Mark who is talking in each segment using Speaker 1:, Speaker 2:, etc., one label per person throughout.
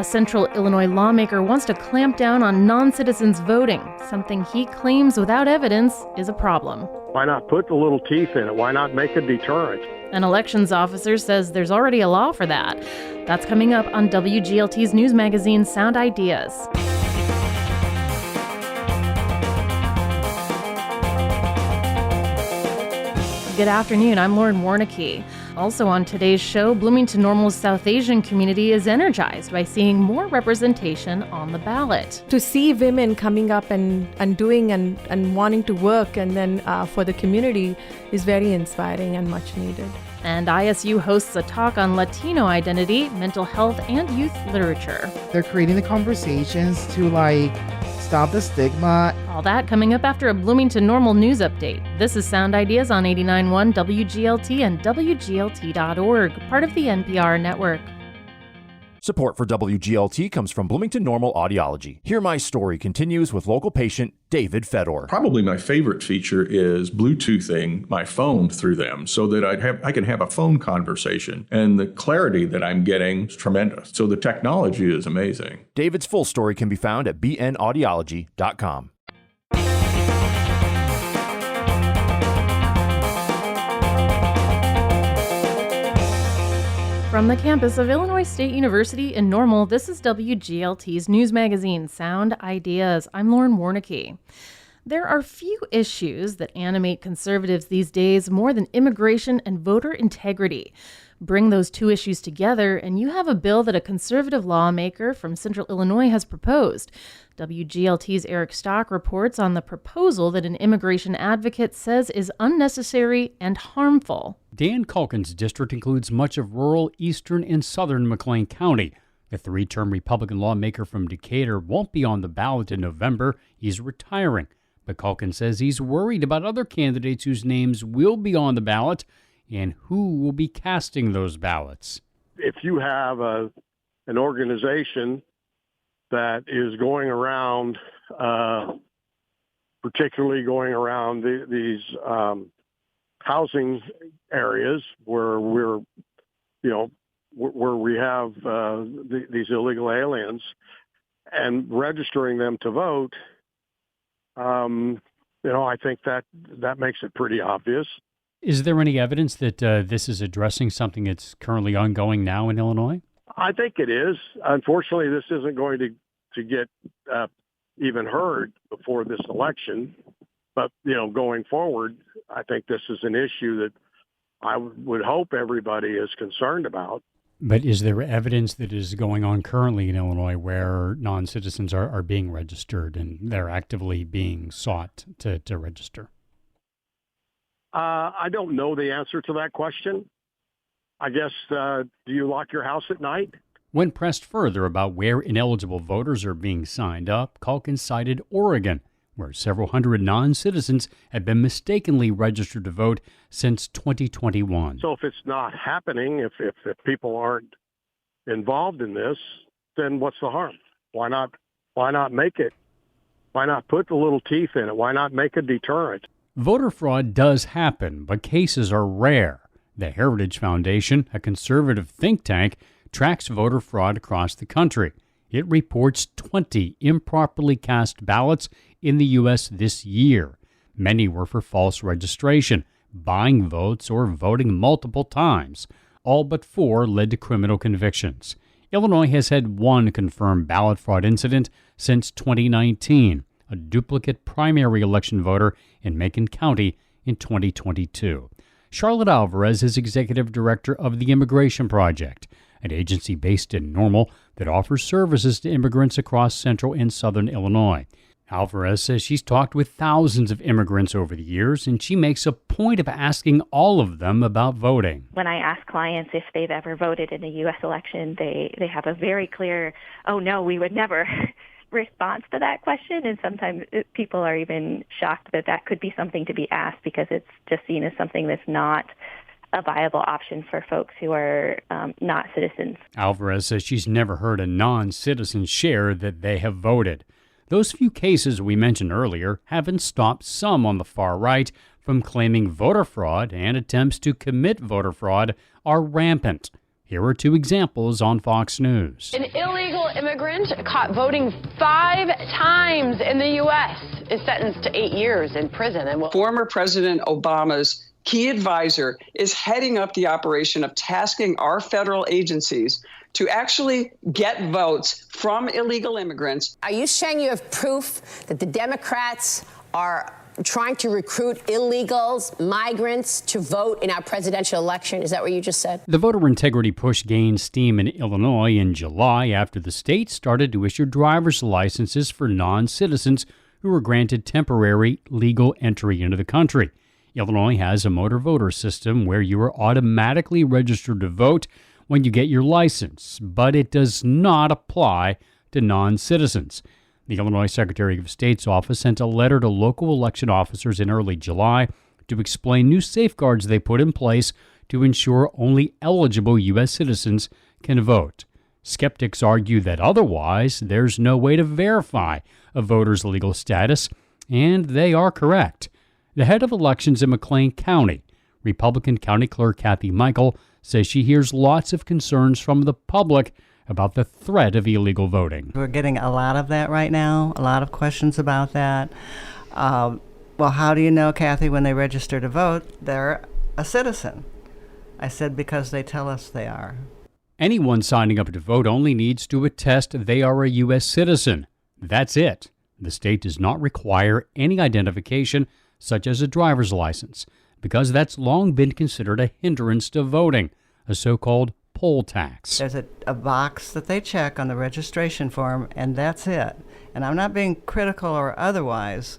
Speaker 1: A central Illinois lawmaker wants to clamp down on non-citizens voting, something he claims without evidence is a problem.
Speaker 2: Why not put the little teeth in it? Why not make a deterrent?
Speaker 1: An elections officer says there's already a law for that. That's coming up on WGLT's news magazine Sound Ideas. Good afternoon, I'm Lauren Warnicki. Also on today's show, Bloomington-Normal's South Asian community is energized by seeing more representation on the ballot.
Speaker 3: To see women coming up and doing and wanting to work and then for the community is very inspiring and much needed.
Speaker 1: And ISU hosts a talk on Latino identity, mental health, and youth literature.
Speaker 4: They're creating the conversations to stop the stigma.
Speaker 1: All that coming up after a Bloomington-Normal news update. This is Sound Ideas on 89.1 WGLT and WGLT.org, part of the NPR network.
Speaker 5: Support for WGLT comes from Bloomington-Normal Audiology. Hear My Story continues with local patient David Fedor.
Speaker 6: Probably my favorite feature is Bluetoothing my phone through them so that I can have a phone conversation. And the clarity that I'm getting is tremendous. So the technology is amazing.
Speaker 5: David's full story can be found at bnaudiology.com.
Speaker 1: From the campus of Illinois State University in Normal, this is WGLT's news magazine, Sound Ideas. I'm Lauren Warnicki. There are few issues that animate conservatives these days more than immigration and voter integrity. Bring those two issues together, and you have a bill that a conservative lawmaker from Central Illinois has proposed. WGLT's Eric Stock reports on the proposal that an immigration advocate says is unnecessary and harmful.
Speaker 7: Dan Culkin's district includes much of rural, eastern, and southern McLean County. The three-term Republican lawmaker from Decatur won't be on the ballot in November. He's retiring. But Culkin says he's worried about other candidates whose names will be on the ballot and who will be casting those ballots.
Speaker 2: If you have an organization that is going around, particularly going around these housing areas where where we have these illegal aliens, and registering them to vote, I think that makes it pretty obvious.
Speaker 7: Is there any evidence that this is addressing something that's currently ongoing now in Illinois?
Speaker 2: I think it is. Unfortunately, this isn't going to get even heard before this election. But, going forward, I think this is an issue that I would hope everybody is concerned about.
Speaker 7: But is there evidence that is going on currently in Illinois where non-citizens are being registered and they're actively being sought to register?
Speaker 2: I don't know the answer to that question. I guess, do you lock your house at night?
Speaker 7: When pressed further about where ineligible voters are being signed up, Culkin cited Oregon, where several hundred non-citizens have been mistakenly registered to vote since 2021.
Speaker 2: So if it's not happening, if people aren't involved in this, then what's the harm? Why not make it? Why not put the little teeth in it? Why not make a deterrent?
Speaker 7: Voter fraud does happen, but cases are rare. The Heritage Foundation, a conservative think tank, tracks voter fraud across the country. It reports 20 improperly cast ballots in the U.S. this year. Many were for false registration, buying votes, or voting multiple times. All but 4 led to criminal convictions. Illinois has had one confirmed ballot fraud incident since 2019, a duplicate primary election voter in Macon County in 2022. Charlotte Alvarez is executive director of the Immigration Project, an agency based in Normal that offers services to immigrants across central and southern Illinois. Alvarez says she's talked with thousands of immigrants over the years, and she makes a point of asking all of them about voting.
Speaker 8: When I ask clients if they've ever voted in a U.S. election, they have a very clear, oh, no, we would never response to that question. And sometimes people are even shocked that could be something to be asked because it's just seen as something that's not a viable option for folks who are not citizens.
Speaker 7: Alvarez says she's never heard a non-citizen share that they have voted. Those few cases we mentioned earlier haven't stopped some on the far right from claiming voter fraud, and attempts to commit voter fraud are rampant. Here are two examples on Fox News.
Speaker 9: An illegal immigrant caught voting 5 times in the U.S. is sentenced to 8 years in prison. And
Speaker 10: former President Obama's key advisor is heading up the operation of tasking our federal agencies to actually get votes from illegal immigrants.
Speaker 11: Are you saying you have proof that the Democrats are trying to recruit illegals, migrants, to vote in our presidential election? Is that what you just said?
Speaker 7: The voter integrity push gained steam in Illinois in July after the state started to issue driver's licenses for non-citizens who were granted temporary legal entry into the country. Illinois has a motor voter system where you are automatically registered to vote when you get your license, but it does not apply to non-citizens. The Illinois Secretary of State's office sent a letter to local election officers in early July to explain new safeguards they put in place to ensure only eligible U.S. citizens can vote. Skeptics argue that otherwise there's no way to verify a voter's legal status, and they are correct. The head of elections in McLean County, Republican County Clerk Kathy Michael, says she hears lots of concerns from the public about the threat of illegal voting.
Speaker 12: We're getting a lot of that right now, a lot of questions about that. Well, how do you know, Kathy, when they register to vote, they're a citizen? I said, because they tell us they are.
Speaker 7: Anyone signing up to vote only needs to attest they are a U.S. citizen. That's it. The state does not require any identification, such as a driver's license, because that's long been considered a hindrance to voting, a so-called poll tax.
Speaker 12: There's a box that they check on the registration form, and that's it. And I'm not being critical or otherwise.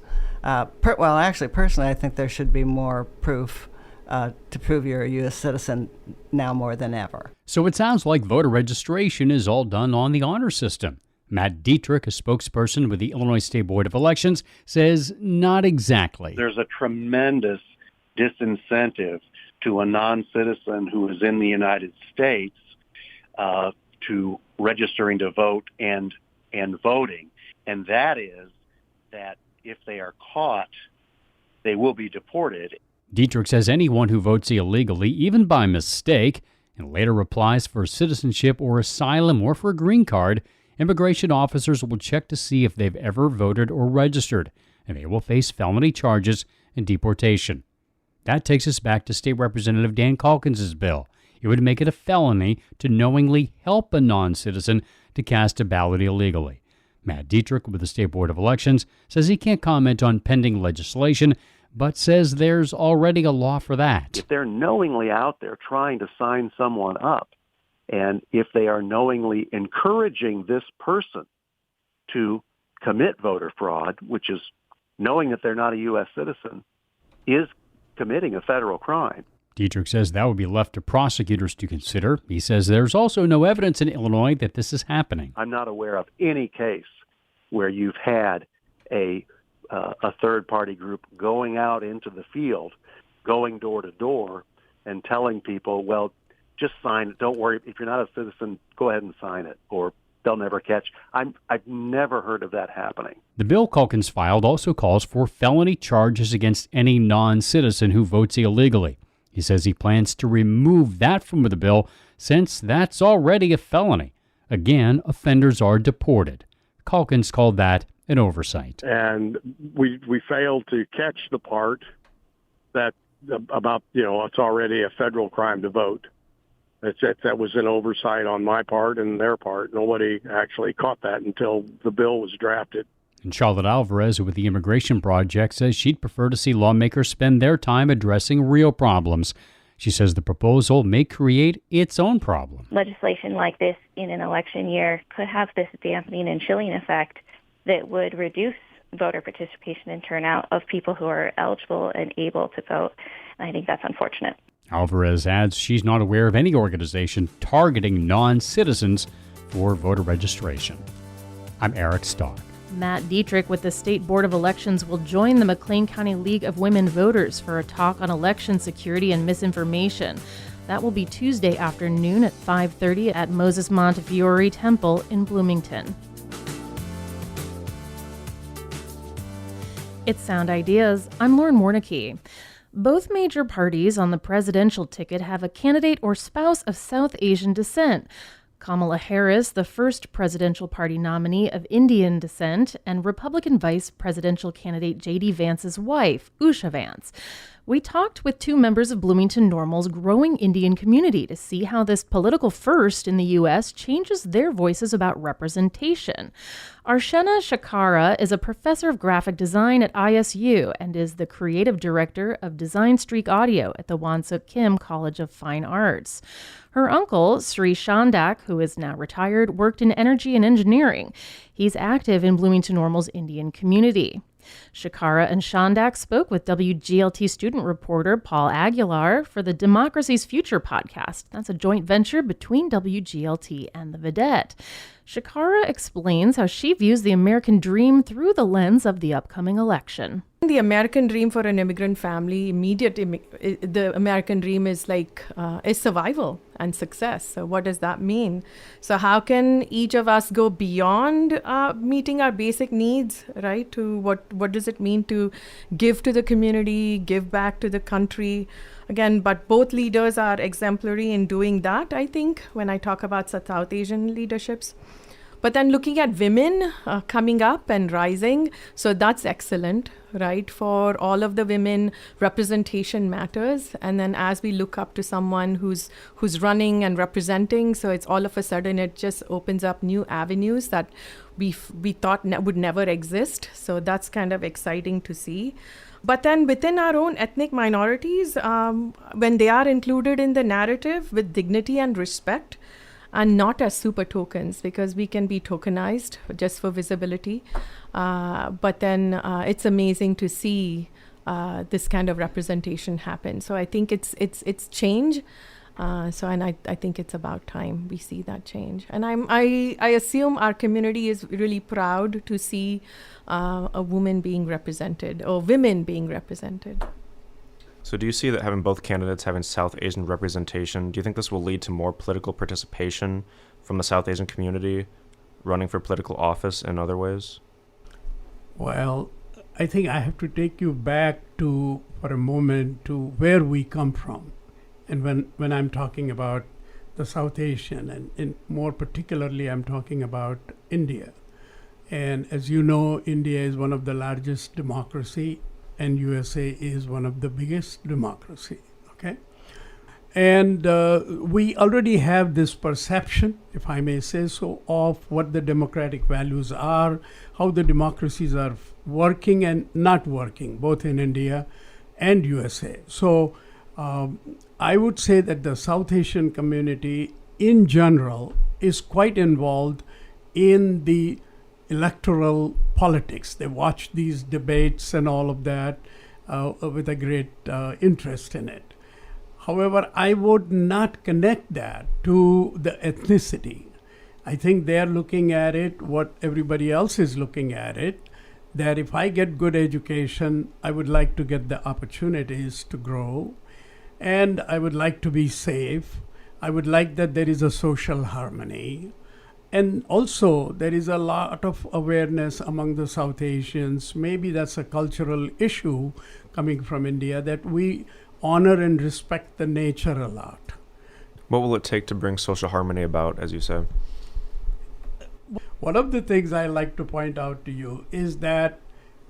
Speaker 12: Personally, I think there should be more proof to prove you're a U.S. citizen now more than ever.
Speaker 7: So it sounds like voter registration is all done on the honor system. Matt Dietrich, a spokesperson with the Illinois State Board of Elections, says not exactly.
Speaker 13: There's a tremendous disincentive to a non-citizen who is in the United States to registering to vote and voting. And that is that if they are caught, they will be deported.
Speaker 7: Dietrich says anyone who votes illegally, even by mistake, and later applies for citizenship or asylum or for a green card, immigration officers will check to see if they've ever voted or registered, and they will face felony charges and deportation. That takes us back to State Representative Dan Calkins' bill. It would make it a felony to knowingly help a non-citizen to cast a ballot illegally. Matt Dietrich with the State Board of Elections says he can't comment on pending legislation, but says there's already a law for that.
Speaker 13: If they're knowingly out there trying to sign someone up, and if they are knowingly encouraging this person to commit voter fraud, which is knowing that they're not a U.S. citizen, is committing a federal crime.
Speaker 7: Dietrich says that would be left to prosecutors to consider. He says there's also no evidence in Illinois that this is happening.
Speaker 13: I'm not aware of any case where you've had a third-party group going out into the field, going door to door, and telling people, well, just sign it. Don't worry. If you're not a citizen, go ahead and sign it, or they'll never catch. I've never heard of that happening.
Speaker 7: The bill Calkins filed also calls for felony charges against any non-citizen who votes illegally. He says he plans to remove that from the bill since that's already a felony. Again, offenders are deported. Calkins called that an oversight.
Speaker 2: And we failed to catch the part that about, it's already a federal crime to vote. That was an oversight on my part and their part. Nobody actually caught that until the bill was drafted.
Speaker 7: And Charlotte Alvarez with the Immigration Project says she'd prefer to see lawmakers spend their time addressing real problems. She says the proposal may create its own problem.
Speaker 8: Legislation like this in an election year could have this dampening and chilling effect that would reduce voter participation and turnout of people who are eligible and able to vote. And I think that's unfortunate.
Speaker 7: Alvarez adds she's not aware of any organization targeting non-citizens for voter registration. I'm Eric Stock.
Speaker 1: Matt Dietrich with the State Board of Elections will join the McLean County League of Women Voters for a talk on election security and misinformation. That will be Tuesday afternoon at 5:30 at Moses Montefiore Temple in Bloomington. It's Sound Ideas. I'm Lauren Warnicki. Both major parties on the presidential ticket have a candidate or spouse of South Asian descent. Kamala Harris, the first presidential party nominee of Indian descent, and Republican vice presidential candidate J.D. Vance's wife, Usha Vance. We talked with two members of Bloomington-Normal's growing Indian community to see how this political first in the U.S. changes their voices about representation. Archana Shakara is a professor of graphic design at ISU and is the creative director of Design Streak Audio at the Wansuk Kim College of Fine Arts. Her uncle, Sri Shandak, who is now retired, worked in energy and engineering. He's active in Bloomington-Normal's Indian community. Shakara and Shandak spoke with WGLT student reporter Paul Aguilar for the Democracy's Future podcast. That's a joint venture between WGLT and the Vedette. Shakara explains how she views the American dream through the lens of the upcoming election.
Speaker 3: The American dream for an immigrant family, the American dream is is survival and success. So what does that mean? So how can each of us go beyond meeting our basic needs, right? To what does it mean to give to the community, give back to the country? Again, but both leaders are exemplary in doing that, I think, when I talk about South Asian leaderships. But then looking at women coming up and rising, so that's excellent, right? For all of the women, representation matters. And then as we look up to someone who's running and representing, so it's all of a sudden it just opens up new avenues that we thought would never exist. So that's kind of exciting to see. But then within our own ethnic minorities, when they are included in the narrative with dignity and respect, and not as super tokens, because we can be tokenized just for visibility. But then it's amazing to see this kind of representation happen. So I think it's change. And I think it's about time we see that change. And I assume our community is really proud to see a woman being represented or women being represented.
Speaker 14: So do you see that having both candidates having South Asian representation, do you think this will lead to more political participation from the South Asian community running for political office in other ways?
Speaker 15: Well, I think I have to take you back for a moment to where we come from. And when I'm talking about the South Asian, and more particularly I'm talking about India. And as you know, India is one of the largest democracy, and USA is one of the biggest democracy, okay? And we already have this perception, if I may say so, of what the democratic values are, how the democracies are working and not working, both in India and USA. So I would say that the South Asian community in general is quite involved in the electoral politics. They watch these debates and all of that with a great interest in it. However, I would not connect that to the ethnicity. I think they're looking at it what everybody else is looking at it, that if I get good education, I would like to get the opportunities to grow, and I would like to be safe. I would like that there is a social harmony. And also, there is a lot of awareness among the South Asians. Maybe that's a cultural issue coming from India, that we honor and respect the nature a lot.
Speaker 14: What will it take to bring social harmony about, as you said?
Speaker 15: One of the things I like to point out to you is that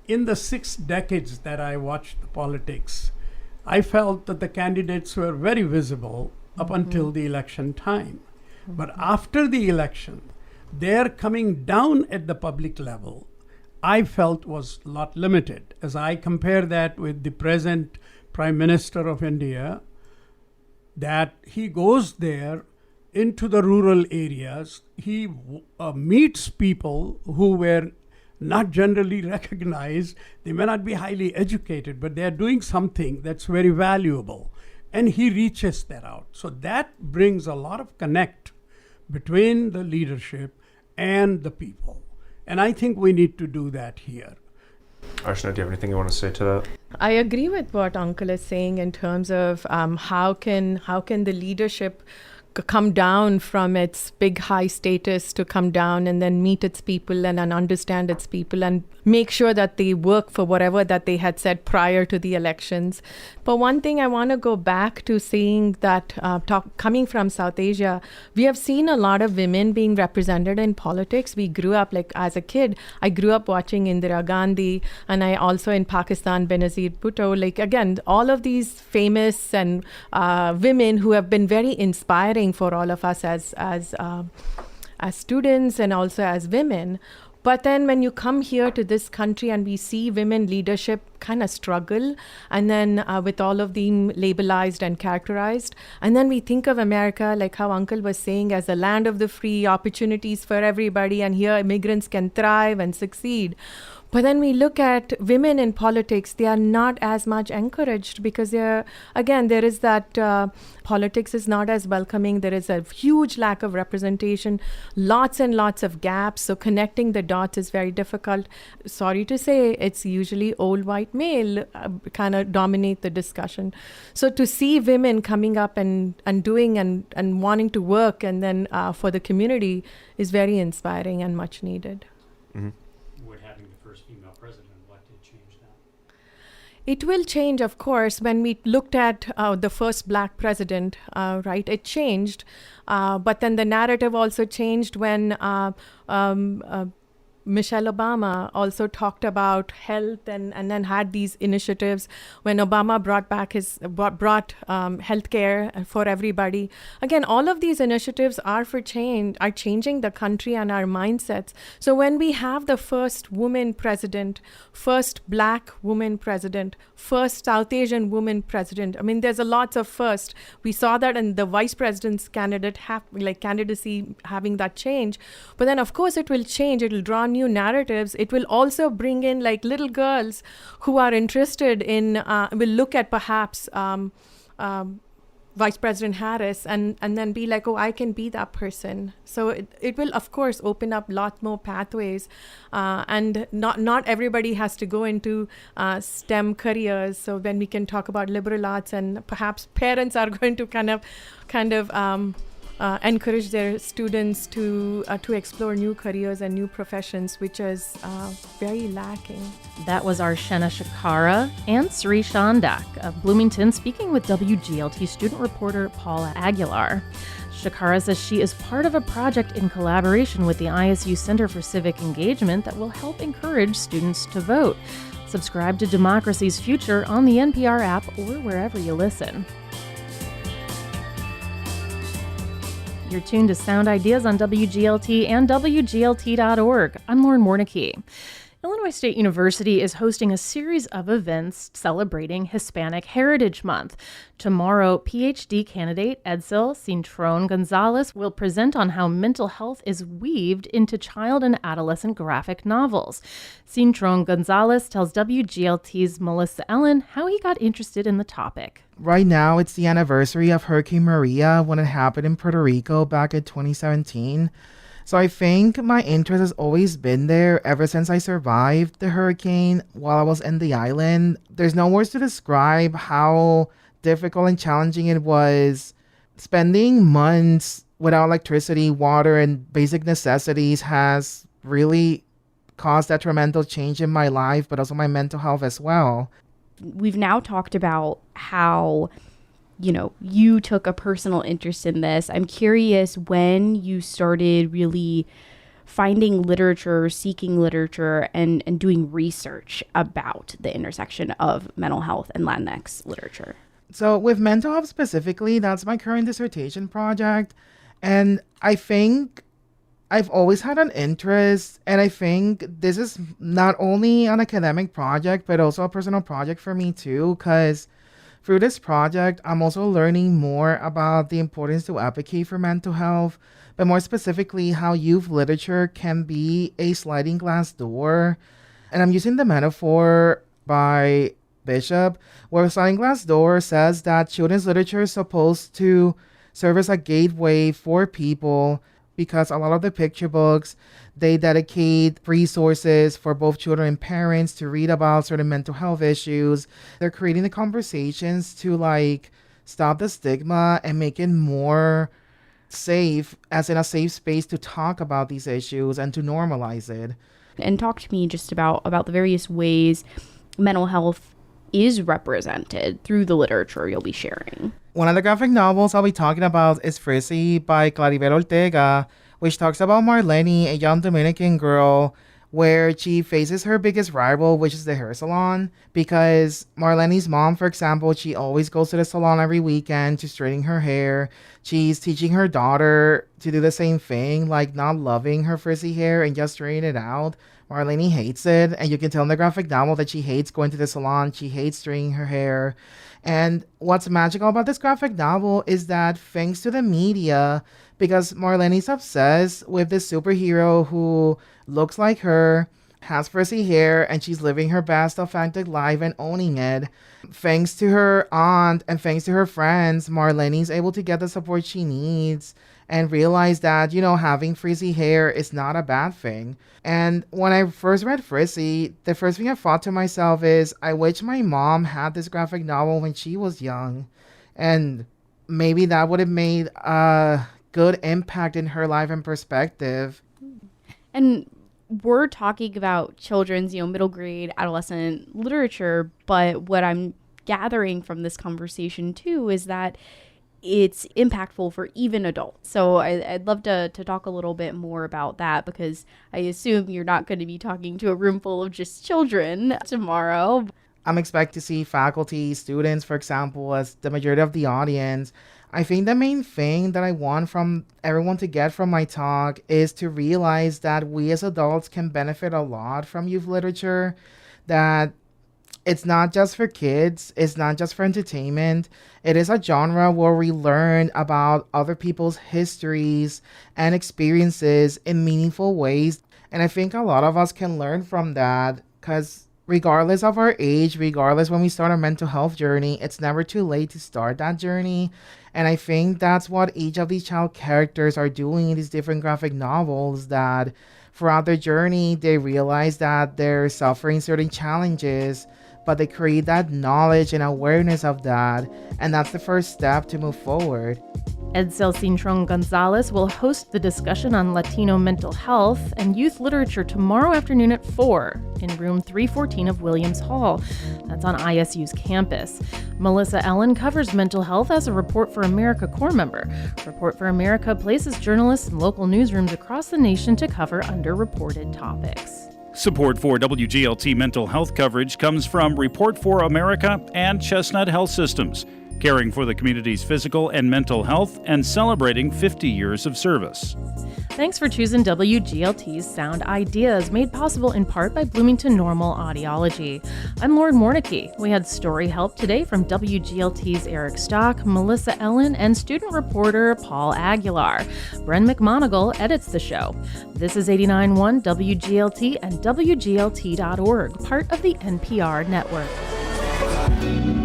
Speaker 15: in the 6 decades that I watched the politics, I felt that the candidates were very visible up until the election time. But after the election, their coming down at the public level, I felt was a lot limited. As I compare that with the present Prime Minister of India, that he goes there into the rural areas, he meets people who were not generally recognized. They may not be highly educated, but they are doing something that's very valuable. And he reaches that out. So that brings a lot of connect between the leadership and the people. And I think we need to do that here.
Speaker 14: Archana, do you have anything you want to say to that?
Speaker 3: I agree with what Uncle is saying in terms of how can the leadership come down from its big high status, to come down and then meet its people and understand its people and make sure that they work for whatever that they had said prior to the elections. But one thing I want to go back to saying that coming from South Asia, we have seen a lot of women being represented in politics. We grew up, like as a kid, I grew up watching Indira Gandhi, and I also in Pakistan, Benazir Bhutto. Like again, all of these famous and women who have been very inspiring for all of us as students and also as women. But then when you come here to this country and we see women leadership kind of struggle, and then with all of them labelized and characterized, and then we think of America, like how Uncle was saying, as a land of the free, opportunities for everybody, and here immigrants can thrive and succeed. But then we look at women in politics, they are not as much encouraged because there is that politics is not as welcoming. There is a huge lack of representation, lots and lots of gaps. So connecting the dots is very difficult. Sorry to say, it's usually old white male kind of dominate the discussion. So to see women coming up and doing and wanting to work and then for the community is very inspiring and much needed.
Speaker 14: Mm-hmm.
Speaker 3: It will change, of course. When we looked at the first black president, right, it changed. But then the narrative also changed when Michelle Obama also talked about health and then had these initiatives when Obama brought healthcare for everybody. Again, all of these initiatives are changing the country and our mindsets. So when we have the first woman president, first black woman president, first South Asian woman president, I mean, there's a lot of first. We saw that in the vice president's candidacy having that change. But then, of course, it will change. It will draw new narratives. It will also bring in like little girls who are interested in, will look at perhaps Vice President Harris and then be like, oh, I can be that person. So it will, of course, open up a lot more pathways. And not everybody has to go into STEM careers. So when we can talk about liberal arts, and perhaps parents are going to kind of encourage their students to explore new careers and new professions, which is very lacking.
Speaker 1: That was Arshena Shakara and Sri Shandak of Bloomington speaking with WGLT student reporter Paula Aguilar. Shakara says she is part of a project in collaboration with the ISU Center for Civic Engagement that will help encourage students to vote. Subscribe to Democracy's Future on the NPR app or wherever you listen. You're tuned to Sound Ideas on WGLT and WGLT.org. I'm Lauren Warnicki. Illinois State University is hosting a series of events celebrating Hispanic Heritage Month. Tomorrow, PhD candidate Edsel Cintron Gonzalez will present on how mental health is weaved into child and adolescent graphic novels. Cintron Gonzalez tells WGLT's Melissa Ellen how he got interested in the topic.
Speaker 4: Right now, it's the anniversary of Hurricane Maria when it happened in Puerto Rico back in 2017. So I think my interest has always been there ever since I survived the hurricane while I was in the island. There's no words to describe how difficult and challenging it was. Spending months without electricity, water, and basic necessities has really caused detrimental change in my life, but also my mental health as well.
Speaker 16: We've now talked about how you took a personal interest in this. I'm curious when you started really finding literature, seeking literature, and doing research about the intersection of mental health and Latinx literature.
Speaker 4: So with mental health specifically, that's my current dissertation project. And I think I've always had an interest, and I think this is not only an academic project, but also a personal project for me too, because through this project, I'm also learning more about the importance to advocate for mental health, but more specifically, how youth literature can be a sliding glass door. And I'm using the metaphor by Bishop, where a sliding glass door says that children's literature is supposed to serve as a gateway for people, because a lot of the picture books, they dedicate resources for both children and parents to read about certain mental health issues. They're creating the conversations to stop the stigma and make it more safe, as in a safe space to talk about these issues and to normalize it.
Speaker 16: And talk to me just about the various ways mental health is represented through the literature you'll be sharing.
Speaker 4: One of the graphic novels I'll be talking about is Frizzy by Claribel Ortega, which talks about Marlene, a young Dominican girl, where she faces her biggest rival, which is the hair salon, because Marlene's mom, for example, she always goes to the salon every weekend to straighten her hair. She's teaching her daughter to do the same thing, like not loving her frizzy hair and just straighten it out. Marlene hates it, and you can tell in the graphic novel that she hates going to the salon. She hates straightening her hair. And what's magical about this graphic novel is that thanks to the media, because Marlene's obsessed with this superhero who looks like her, has frizzy hair, and she's living her best authentic life and owning it. Thanks to her aunt and thanks to her friends, Marlene's able to get the support she needs and realize that, having frizzy hair is not a bad thing. And when I first read Frizzy, the first thing I thought to myself is, I wish my mom had this graphic novel when she was young. And maybe that would have made a good impact in her life and perspective.
Speaker 16: And we're talking about children's, middle grade, adolescent literature, but what I'm gathering from this conversation too is that it's impactful for even adults. So I'd love to talk a little bit more about that, because I assume you're not going to be talking to a room full of just children tomorrow.
Speaker 4: I'm expecting to see faculty, students, for example, as the majority of the audience. I think the main thing that I want from everyone to get from my talk is to realize that we as adults can benefit a lot from youth literature, that it's not just for kids, it's not just for entertainment. It is a genre where we learn about other people's histories and experiences in meaningful ways. And I think a lot of us can learn from that, because regardless of our age, regardless when we start our mental health journey, it's never too late to start that journey. And I think that's what each of these child characters are doing in these different graphic novels, that throughout their journey, they realize that they're suffering certain challenges, but they create that knowledge and awareness of that. And that's the first step to move forward.
Speaker 1: Edsel Cintron Gonzalez will host the discussion on Latino mental health and youth literature tomorrow afternoon at 4 in room 314 of Williams Hall. That's on ISU's campus. Melissa Ellen covers mental health as a Report for America Corps member. Report for America places journalists in local newsrooms across the nation to cover underreported topics.
Speaker 17: Support for WGLT mental health coverage comes from Report for America and Chestnut Health Systems, caring for the community's physical and mental health and celebrating 50 years of service.
Speaker 1: Thanks for choosing WGLT's Sound Ideas, made possible in part by Bloomington-Normal Audiology. I'm Lauren Warnicki. We had story help today from WGLT's Eric Stock, Melissa Ellen, and student reporter Paul Aguilar. Bren McMonigal edits the show. This is 89.1 WGLT and WGLT.org, part of the NPR network.